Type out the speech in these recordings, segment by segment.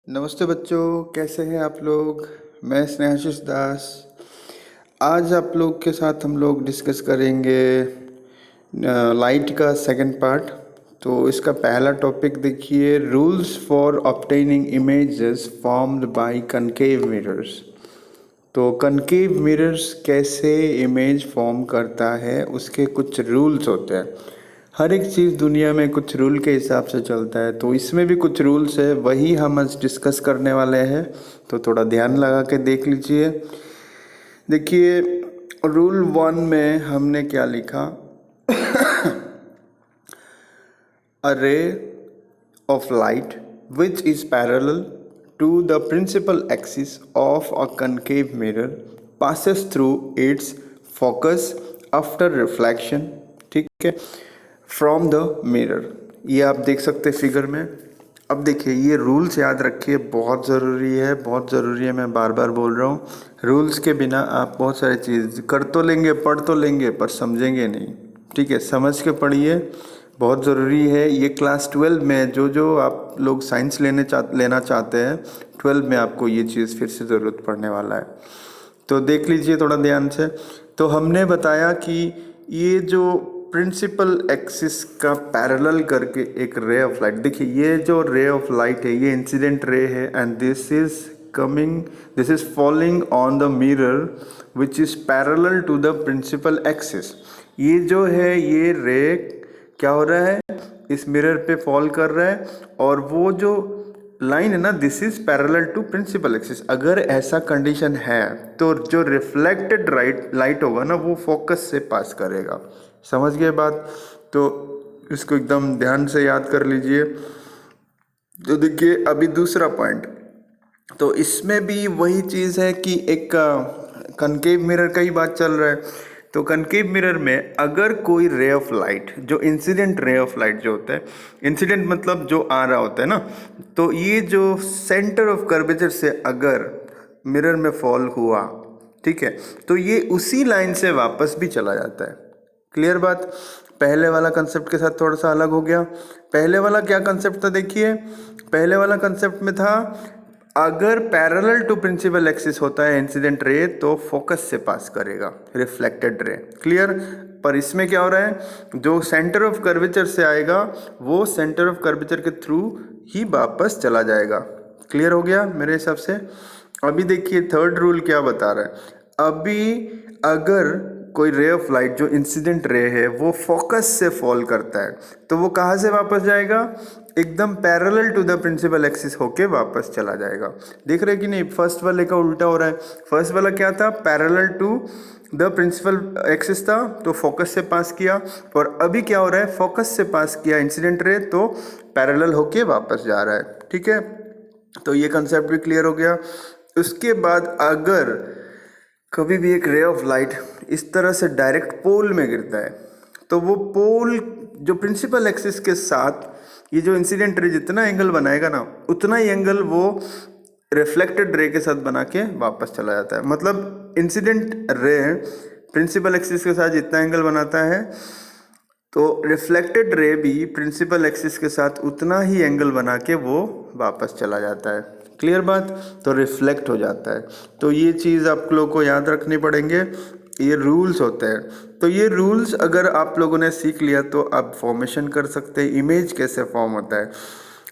नमस्ते बच्चों, कैसे हैं आप लोग। मैं स्नेहाशीष दास। आज आप लोग के साथ हम लोग डिस्कस करेंगे लाइट का सेकंड पार्ट। तो इसका पहला टॉपिक देखिए, rules for obtaining images formed bye concave mirrors. तो कनकेव मिरर्स कैसे इमेज फॉर्म करता है, उसके कुछ रूल्स होते हैं। हर एक चीज़ दुनिया में कुछ रूल के हिसाब से चलता है, तो इसमें भी कुछ रूल्स है, वही हम आज डिस्कस करने वाले हैं। तो थोड़ा ध्यान लगा के देख लीजिए। देखिए, रूल 1 में हमने क्या लिखा, a ray of light which is parallel to the principal axis of a concave mirror passes through its focus after reflection, ठीक है, from the mirror। ये आप देख सकते हैं फिगर में। अब देखिए, ये रूल्स याद रखिए, बहुत ज़रूरी है, बहुत ज़रूरी है। मैं बार बार बोल रहा हूँ, रूल्स के बिना आप बहुत सारी चीज़ कर तो लेंगे, पढ़ तो लेंगे, पर समझेंगे नहीं। ठीक है, समझ के पढ़िए, बहुत ज़रूरी है। ये क्लास 12 में जो आप लोग साइंस लेना चाहते हैं, 12 में आपको ये चीज़ फिर से ज़रूरत पड़ने वाला है। तो देख लीजिए थोड़ा ध्यान से। तो हमने बताया कि ये जो प्रिंसिपल एक्सिस का पैरेलल करके एक रे ऑफ लाइट, देखिए ये जो रे ऑफ लाइट है ये इंसिडेंट रे है, and this is falling on the mirror which is parallel to the principal axis. ये जो है ये रे क्या हो रहा है, इस मिरर पे फॉल कर रहा है, और वो जो लाइन है ना, this is parallel to principal axis. अगर ऐसा कंडीशन है तो जो रिफ्लेक्टेड लाइट होगा ना, वो फोकस से पास करेगा। समझ गए बात। तो इसको एकदम ध्यान से याद कर लीजिए। तो देखिए अभी दूसरा पॉइंट, तो इसमें भी वही चीज़ है कि एक कनकेव मिरर का ही बात चल रहा है। तो कनकेव मिरर में अगर कोई रे ऑफ लाइट, जो इंसिडेंट रे ऑफ लाइट जो होता है, इंसिडेंट मतलब जो आ रहा होता है ना, तो ये जो सेंटर ऑफ कर्वेचर से अगर मिरर में फॉल हुआ, ठीक है, तो ये उसी लाइन से वापस भी चला जाता है। क्लियर बात। पहले वाला कंसेप्ट के साथ थोड़ा सा अलग हो गया। पहले वाला क्या कंसेप्ट था, देखिए पहले वाला कंसेप्ट में था, अगर पैरेलल टू प्रिंसिपल एक्सिस होता है इंसिडेंट रे, तो फोकस से पास करेगा रिफ्लेक्टेड रे। क्लियर। पर इसमें क्या हो रहा है, जो सेंटर ऑफ कर्वेचर से आएगा वो सेंटर ऑफ कर्वेचर के थ्रू ही वापस चला जाएगा। क्लियर हो गया मेरे हिसाब से। अभी देखिए थर्ड रूल क्या बता रहा है। अभी अगर कोई रे ऑफ लाइट जो इंसिडेंट रे है वो फोकस से फॉल करता है, तो वो कहाँ से वापस जाएगा, एकदम parallel to the principal axis होके वापस चला जाएगा। देख रहे कि नहीं, फर्स्ट वाले का उल्टा हो रहा है। फर्स्ट वाला क्या था, parallel to the principal axis था, तो फोकस से पास किया। और अभी क्या हो रहा है, फोकस से पास किया इंसिडेंट रे, तो पैरेलल होके वापस जा रहा है। ठीक है, तो ये कंसेप्ट भी क्लियर हो गया। उसके बाद अगर कभी भी एक रे ऑफ लाइट इस तरह से डायरेक्ट पोल में गिरता है, तो वो पोल जो प्रिंसिपल एक्सिस के साथ ये जो इंसिडेंट रे जितना एंगल बनाएगा ना, उतना ही एंगल वो रिफ्लेक्टेड रे के साथ बना के वापस चला जाता है। मतलब इंसिडेंट रे प्रिंसिपल एक्सिस के साथ जितना एंगल बनाता है, तो रिफ्लेक्टेड रे भी प्रिंसिपल एक्सिस के साथ उतना ही एंगल बना के वो वापस चला जाता है। क्लियर बात। तो रिफ्लेक्ट हो जाता है। तो ये चीज़ आप लोगों को याद रखनी पड़ेंगे, ये रूल्स होते हैं। तो ये रूल्स अगर आप लोगों ने सीख लिया तो आप फॉर्मेशन कर सकते हैं, इमेज कैसे फॉर्म होता है।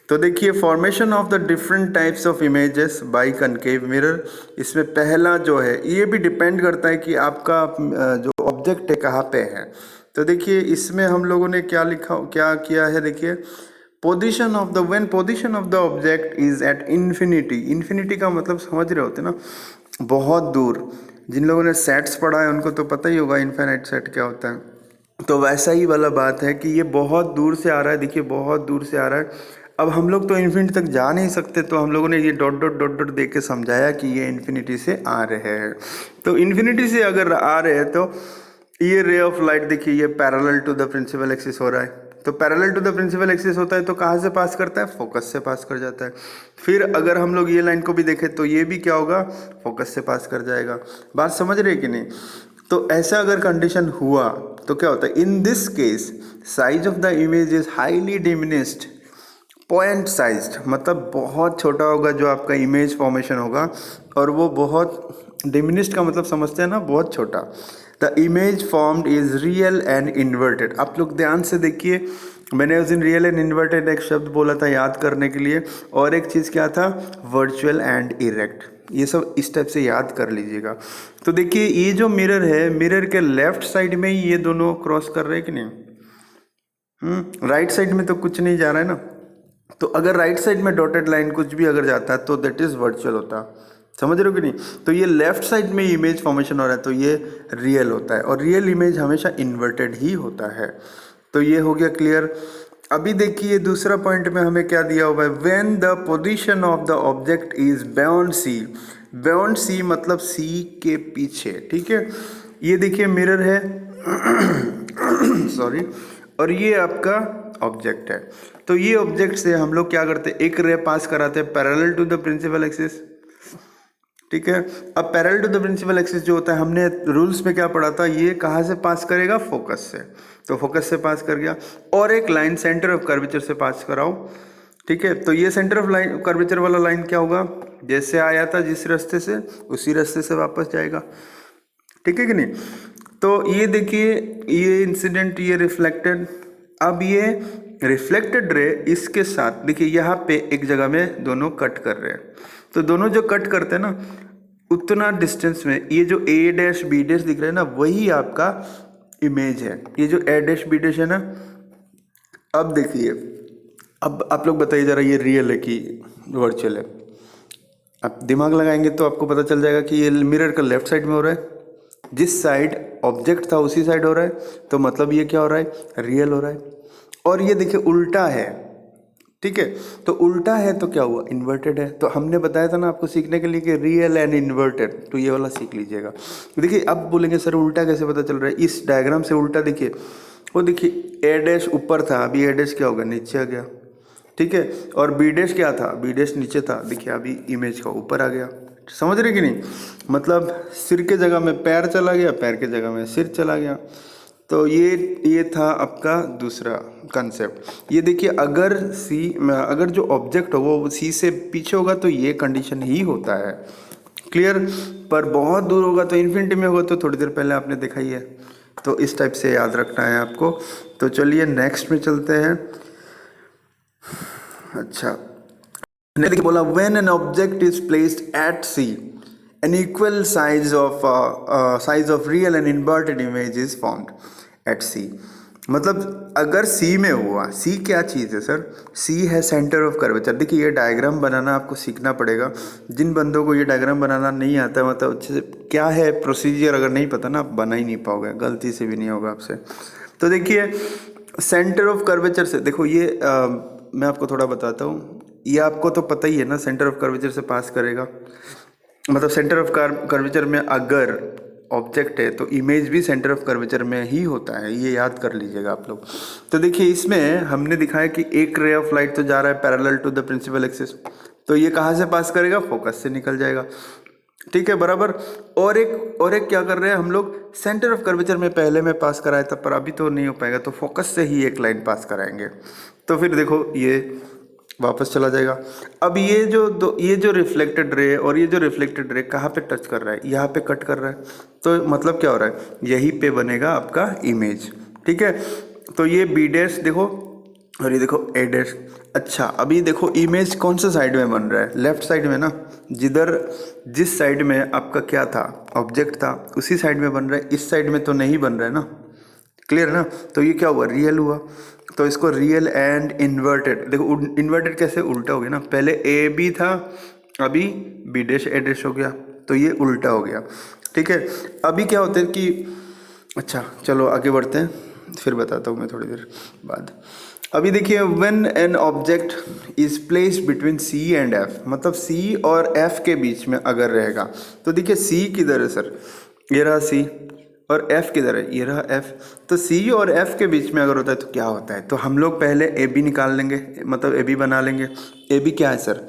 तो देखिए, formation of the different types of images bye concave mirror. इसमें पहला जो है, ये भी डिपेंड करता है कि आपका जो ऑब्जेक्ट है कहाँ पे है। तो देखिए इसमें हम लोगों ने क्या किया है, देखिए position of the when position of the object is at infinity. Infinity का मतलब समझ रहे होते ना, बहुत दूर। जिन लोगों ने सेट्स पढ़ा है उनको तो पता ही होगा इनफाइनाइट सेट क्या होता है। तो वैसा ही वाला बात है कि ये बहुत दूर से आ रहा है, देखिए बहुत दूर से आ रहा है। अब हम लोग तो इन्फिनिटी तक जा नहीं सकते, तो हम लोगों ने ये डॉट डॉट डॉट डॉट दे के समझाया कि ये इन्फिनिटी से आ रहे हैं। तो इन्फिनिटी से अगर आ रहे हैं तो ये रे ऑफ लाइट देखिए ये parallel to the principal axis हो रहा है। तो parallel to the principal axis होता है तो कहाँ से पास करता है, फोकस से पास कर जाता है। फिर अगर हम लोग ये लाइन को भी देखें तो ये भी क्या होगा, फोकस से पास कर जाएगा। बात समझ रहे कि नहीं। तो ऐसा अगर कंडीशन हुआ तो क्या होता है, in this case size of the image is highly diminished point sized मतलब बहुत छोटा होगा जो आपका इमेज फॉर्मेशन होगा, और वो बहुत डिमिनिश्ड का मतलब समझते हैं ना, बहुत छोटा। The image formed is real and inverted. आप लोग ध्यान से देखिए, मैंने उस दिन रियल एंड इन्वर्टेड एक शब्द बोला था याद करने के लिए, और एक चीज़ क्या था, वर्चुअल एंड इरेक्ट। ये सब इस टाइप से याद कर लीजिएगा। तो देखिए ये जो मिरर है, मिरर के लेफ्ट साइड में ही ये दोनों क्रॉस कर रहे हैं कि नहीं, राइट साइड में तो कुछ नहीं जा रहा है ना। तो अगर राइट साइड में डॉटेड लाइन कुछ भी अगर जाता है तो दैट इज वर्चुअल होता, समझ रहे हो कि नहीं। तो ये लेफ्ट साइड में इमेज फॉर्मेशन हो रहा है तो ये रियल होता है, और रियल इमेज हमेशा इन्वर्टेड ही होता है। तो ये हो गया क्लियर। अभी देखिए दूसरा पॉइंट में हमें क्या दिया हुआ है, when the position of the object is beyond C. Beyond C मतलब सी के पीछे, ठीक है। ये देखिए मिरर है सॉरी, और ये आपका ऑब्जेक्ट है। तो ये ऑब्जेक्ट से हम लोग क्या करते हैं, एक रे पास कराते हैं parallel to the principal axis, ठीक है। अब parallel to the principal axis जो होता है, हमने रूल्स में क्या पढ़ा था, ये कहाँ से पास करेगा, फोकस से। तो फोकस से पास कर गया, और एक लाइन सेंटर ऑफ कर्वेचर से पास कराओ, ठीक है। तो ये सेंटर ऑफ लाइन कर्वेचर वाला लाइन क्या होगा, जैसे आया था जिस रास्ते से उसी रास्ते से वापस जाएगा, ठीक है कि नहीं। तो ये देखिए ये इंसिडेंट, ये रिफ्लेक्टेड। अब ये रिफ्लेक्टेड रे इसके साथ देखिए यहाँ पे एक जगह में दोनों कट कर रहे हैं, तो दोनों जो कट करते हैं ना उतना डिस्टेंस में ये जो ए डैश बी डैश दिख रहा है ना, वही आपका इमेज है। ये जो ए डैश बी डैश है ना, अब देखिए, अब आप लोग बताइए जरा ये रियल है कि वर्चुअल है। आप दिमाग लगाएंगे तो आपको पता चल जाएगा कि ये मिरर का लेफ्ट साइड में हो रहा है, जिस साइड ऑब्जेक्ट था उसी साइड हो रहा है, तो मतलब ये क्या हो रहा है, रियल हो रहा है। और ये देखिए उल्टा है, ठीक है। तो उल्टा है तो क्या हुआ, इन्वर्टेड है। तो हमने बताया था ना आपको सीखने के लिए कि रियल एंड इन्वर्टेड, तो ये वाला सीख लीजिएगा। देखिए अब बोलेंगे सर उल्टा कैसे पता चल रहा है, इस डायग्राम से उल्टा देखिए, वो देखिए ए डैश ऊपर था, अभी ए डैश क्या होगा, नीचे आ गया, ठीक है। और बी डैश क्या था, बी डैश नीचे था, देखिए अभी इमेज का ऊपर आ गया। समझ रहे कि नहीं, मतलब सिर के जगह में पैर चला गया, पैर के जगह में सिर चला गया। तो ये था आपका दूसरा कंसेप्ट। ये देखिए अगर अगर जो ऑब्जेक्ट हो वो सी से पीछे होगा तो ये कंडीशन ही होता है, क्लियर। पर बहुत दूर होगा तो इन्फिनिटी में होगा, तो थोड़ी देर पहले आपने देखा ही है। तो इस टाइप से याद रखना है आपको। तो चलिए नेक्स्ट में चलते हैं। अच्छा ने देखिए बोला, when an object is placed at C an equal size of real and inverted image is formed at C। मतलब अगर C में हुआ, C क्या चीज़ है सर, C है सेंटर ऑफ कर्वेचर। देखिए ये डायग्राम बनाना आपको सीखना पड़ेगा। जिन बंदों को ये डायग्राम बनाना नहीं आता, मतलब अच्छे से क्या है प्रोसीजर अगर नहीं पता ना, आप बना ही नहीं पाओगे, गलती से भी नहीं होगा आपसे। तो देखिए सेंटर ऑफ कर्वेचर से, देखो ये मैं आपको थोड़ा बताता हूँ, ये आपको तो पता ही है ना, सेंटर ऑफ कर्वेचर से पास करेगा, मतलब सेंटर ऑफ कर्वेचर में अगर ऑब्जेक्ट है तो इमेज भी सेंटर ऑफ कर्वेचर में ही होता है, ये याद कर लीजिएगा आप लोग। तो देखिए इसमें हमने दिखाया कि एक रे ऑफ लाइट तो जा रहा है parallel to the principal axis, तो ये कहाँ से पास करेगा, फोकस से निकल जाएगा, ठीक है बराबर। और एक क्या कर रहे हैं हम लोग, सेंटर ऑफ कर्वेचर में पहले में पास कराया था, पर अभी तो नहीं हो पाएगा, तो फोकस से ही एक लाइन पास कराएंगे। तो फिर देखो ये वापस चला जाएगा। अब ये जो रिफ्लेक्टेड रे और ये जो रिफ्लेक्टेड रे कहाँ पे टच कर रहा है, यहाँ पे कट कर रहा है, तो मतलब क्या हो रहा है, यहीं पे बनेगा आपका इमेज, ठीक है। तो ये बी डैश देखो, और ये देखो ए डैश। अच्छा अभी देखो इमेज कौन से साइड में बन रहा है, लेफ्ट साइड में ना, जिस साइड में आपका क्या था, ऑब्जेक्ट था, उसी साइड में बन रहा है, इस साइड में तो नहीं बन रहा है ना, क्लियर ना। तो ये क्या हुआ, रियल हुआ। तो इसको रियल एंड इन्वर्टेड, देखो इन्वर्टेड कैसे, उल्टा हो गया ना, पहले ए बी था, अभी बी डैश ए डैश हो गया, तो ये उल्टा हो गया, ठीक है। अभी क्या होता है कि, अच्छा चलो आगे बढ़ते हैं, फिर बताता हूँ मैं थोड़ी देर बाद। अभी देखिए when an object is placed between C and F, मतलब सी और एफ के बीच में अगर रहेगा, तो देखिए सी किधर है सर, ये रहा सी, और f किधर है, ये रहा f। तो c और f के बीच में अगर होता है तो क्या होता है, तो हम लोग पहले ए बी निकाल लेंगे, मतलब ए बी बना लेंगे। ए बी क्या है सर,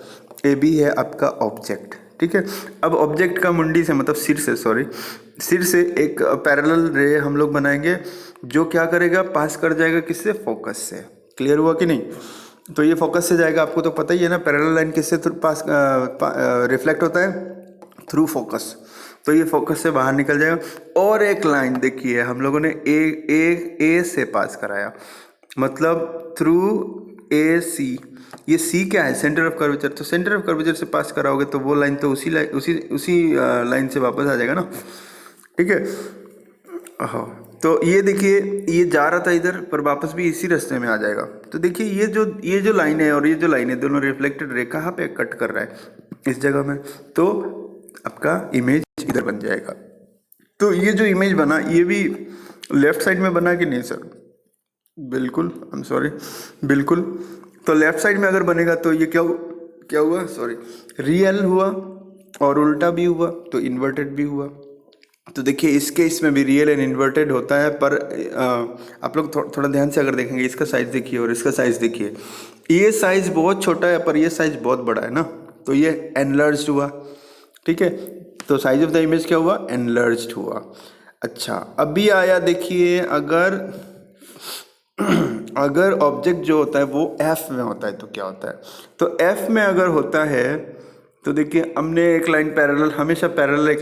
ए बी है आपका ऑब्जेक्ट, ठीक है। अब ऑब्जेक्ट का मुंडी से, मतलब सिर से एक पैरेलल रे हम लोग बनाएंगे, जो क्या करेगा, पास कर जाएगा किससे, फोकस से। क्लियर हुआ कि नहीं। तो ये फोकस से जाएगा, आपको तो पता ही है ना, पैरेलल लाइन किससे पास रिफ्लेक्ट होता है, थ्रू फोकस। तो ये फोकस से बाहर निकल जाएगा। और एक लाइन देखिए हम लोगों ने ए से पास कराया, मतलब थ्रू ए सी। ये सी क्या है, सेंटर ऑफ कर्वेचर। तो सेंटर ऑफ कर्वेचर से पास कराओगे तो वो लाइन तो उसी लाइन से वापस आ जाएगा ना, ठीक है। हाँ, तो ये देखिए ये जा रहा था इधर पर वापस भी इसी रास्ते में आ जाएगा। तो देखिए ये जो लाइन है और ये जो लाइन है दोनों रिफ्लेक्टेड रे कहाँ पे कट कर रहा है, इस जगह में। तो आपका इमेज इधर बन जाएगा। तो ये जो इमेज बना ये भी लेफ्ट साइड में बना कि नहीं सर? बिल्कुल, आई एम सॉरी, बिल्कुल। तो लेफ्ट साइड में अगर बनेगा तो ये क्या हुआ, सॉरी, रियल हुआ और उल्टा भी हुआ, तो इन्वर्टेड भी हुआ। तो देखिए इस केस में भी रियल एंड इन्वर्टेड होता है, पर आप लोग थोड़ा ध्यान से अगर देखेंगे, इसका साइज देखिए और इसका साइज देखिए, ये साइज बहुत छोटा है पर ये साइज बहुत बड़ा है ना, तो ये एनलार्ज्ड हुआ, ठीक है। तो साइज ऑफ द इमेज क्या हुआ, एनलार्ज्ड हुआ। अच्छा, अभी आया देखिए, अगर ऑब्जेक्ट जो होता है वो एफ में होता है तो क्या होता है। तो एफ में अगर होता है तो देखिए हमने एक लाइन पैरेलल, हमेशा पैरेलल एक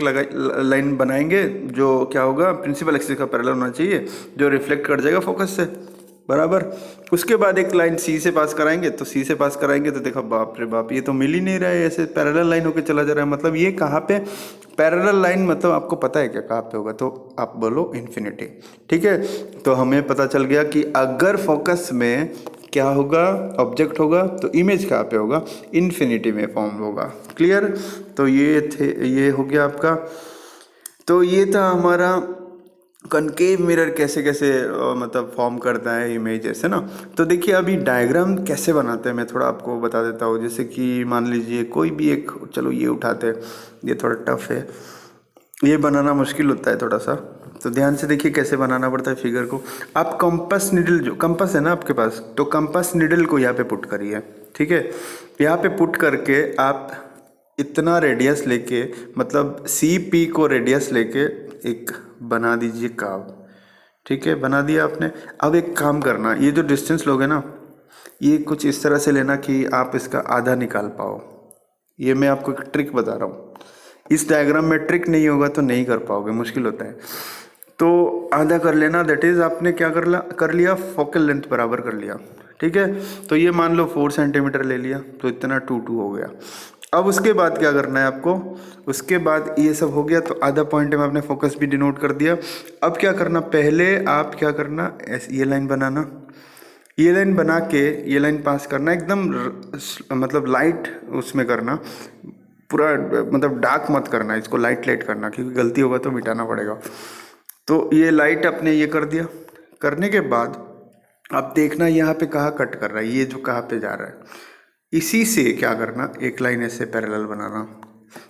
लाइन बनाएंगे जो क्या होगा, प्रिंसिपल एक्सिस का पैरेलल होना चाहिए, जो रिफ्लेक्ट कर जाएगा फोकस से, बराबर। उसके बाद एक लाइन सी से पास कराएंगे, तो सी से पास कराएंगे तो देखो बाप रे बाप, ये तो मिल ही नहीं रहा है, ऐसे पैरेलल लाइन होकर चला जा रहा है। मतलब ये कहाँ पे पैरेलल लाइन, मतलब आपको पता है क्या कहाँ पे होगा, तो आप बोलो इन्फिनिटी, ठीक है। तो हमें पता चल गया कि अगर फोकस में क्या होगा, ऑब्जेक्ट होगा, तो इमेज कहाँ पे होगा, इन्फिनिटी में फॉर्म होगा। क्लियर? तो ये हो गया आपका। तो ये था हमारा कनकेव मिरर कैसे कैसे मतलब फॉर्म करता है इमेजेस, है ना। तो देखिए अभी डायग्राम कैसे बनाते हैं मैं थोड़ा आपको बता देता हूँ। जैसे कि मान लीजिए कोई भी एक, चलो ये उठाते हैं, ये थोड़ा टफ है, ये बनाना मुश्किल होता है थोड़ा सा। तो ध्यान से देखिए कैसे बनाना पड़ता है फिगर को। आप कंपास निडल, जो कंपास है ना आपके पास, तो कंपास निडल को यहाँ पे पुट करिए, ठीक है। यहाँ पे पुट करके आप इतना रेडियस लेके, मतलब सी पी को रेडियस लेके एक बना दीजिए कर्व, ठीक है। बना दिया आपने। अब एक काम करना, ये जो डिस्टेंस लोगे ना, ये कुछ इस तरह से लेना कि आप इसका आधा निकाल पाओ। ये मैं आपको एक ट्रिक बता रहा हूँ, इस डायग्राम में ट्रिक नहीं होगा तो नहीं कर पाओगे, मुश्किल होता है। तो आधा कर लेना, दैट इज आपने क्या कर लिया, फोकल लेंथ बराबर कर लिया, ठीक है। तो ये मान लो 4 सेंटीमीटर ले लिया, तो इतना 2 हो गया। अब उसके बाद क्या करना है आपको, उसके बाद ये सब हो गया तो आधा पॉइंट में आपने फोकस भी डिनोट कर दिया। अब क्या करना, पहले आप क्या करना, ये लाइन बनाना, ये लाइन बना के ये लाइन पास करना, एकदम मतलब लाइट उसमें करना, पूरा मतलब डार्क मत करना, इसको लाइट लाइट करना, क्योंकि गलती होगा तो मिटाना पड़ेगा। तो ये लाइट अपने ये कर दिया। करने के बाद आप देखना यहाँ पे कहाँ कट कर रहा है, ये जो कहाँ पे जा रहा है, इसी से क्या करना, एक लाइन ऐसे पैरेलल बनाना,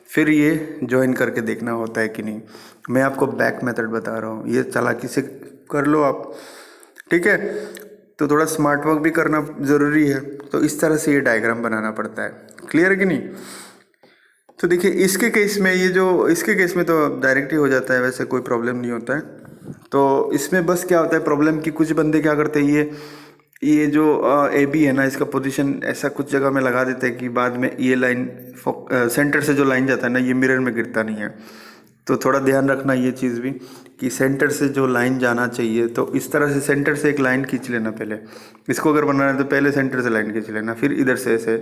फिर ये जॉइन करके देखना होता है कि नहीं। मैं आपको बैक मेथड बता रहा हूँ, ये चालाकी से कर लो आप, ठीक है। तो थोड़ा स्मार्ट वर्क भी करना ज़रूरी है। तो इस तरह से ये डायग्राम बनाना पड़ता है। क्लियर है कि नहीं? तो देखिए इसके केस में, इसके केस में तो डायरेक्ट ही हो जाता है, वैसे कोई प्रॉब्लम नहीं होता है। तो इसमें बस क्या होता है प्रॉब्लम, कि कुछ बंदे क्या करते हैं, ये जो ए बी है ना, इसका पोजीशन ऐसा कुछ जगह में लगा देते हैं कि बाद में ये लाइन सेंटर से जो लाइन जाता है ना, ये मिरर में गिरता नहीं है। तो थोड़ा ध्यान रखना ये चीज़ भी, कि सेंटर से जो लाइन जाना चाहिए, तो इस तरह से सेंटर से एक लाइन खींच लेना पहले। इसको अगर बनाना है तो पहले सेंटर से लाइन खींच लेना, फिर इधर से ऐसे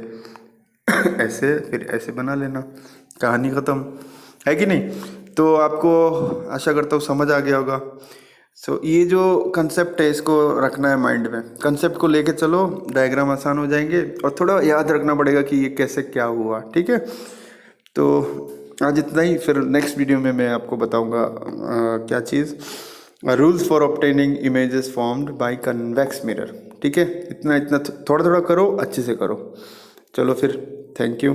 ऐसे, फिर ऐसे बना लेना, कहानी ख़त्म, है कि नहीं। तो आपको आशा करता हूँ समझ आ गया होगा। ये जो कंसेप्ट है इसको रखना है माइंड में, कंसेप्ट को लेके चलो, डायग्राम आसान हो जाएंगे। और थोड़ा याद रखना पड़ेगा कि ये कैसे क्या हुआ, ठीक है। तो आज इतना ही, फिर नेक्स्ट वीडियो में मैं आपको बताऊंगा क्या चीज़, rules for obtaining images formed by convex mirror, ठीक है। इतना थोड़ा थोड़ा करो, अच्छे से करो। चलो फिर, थैंक यू।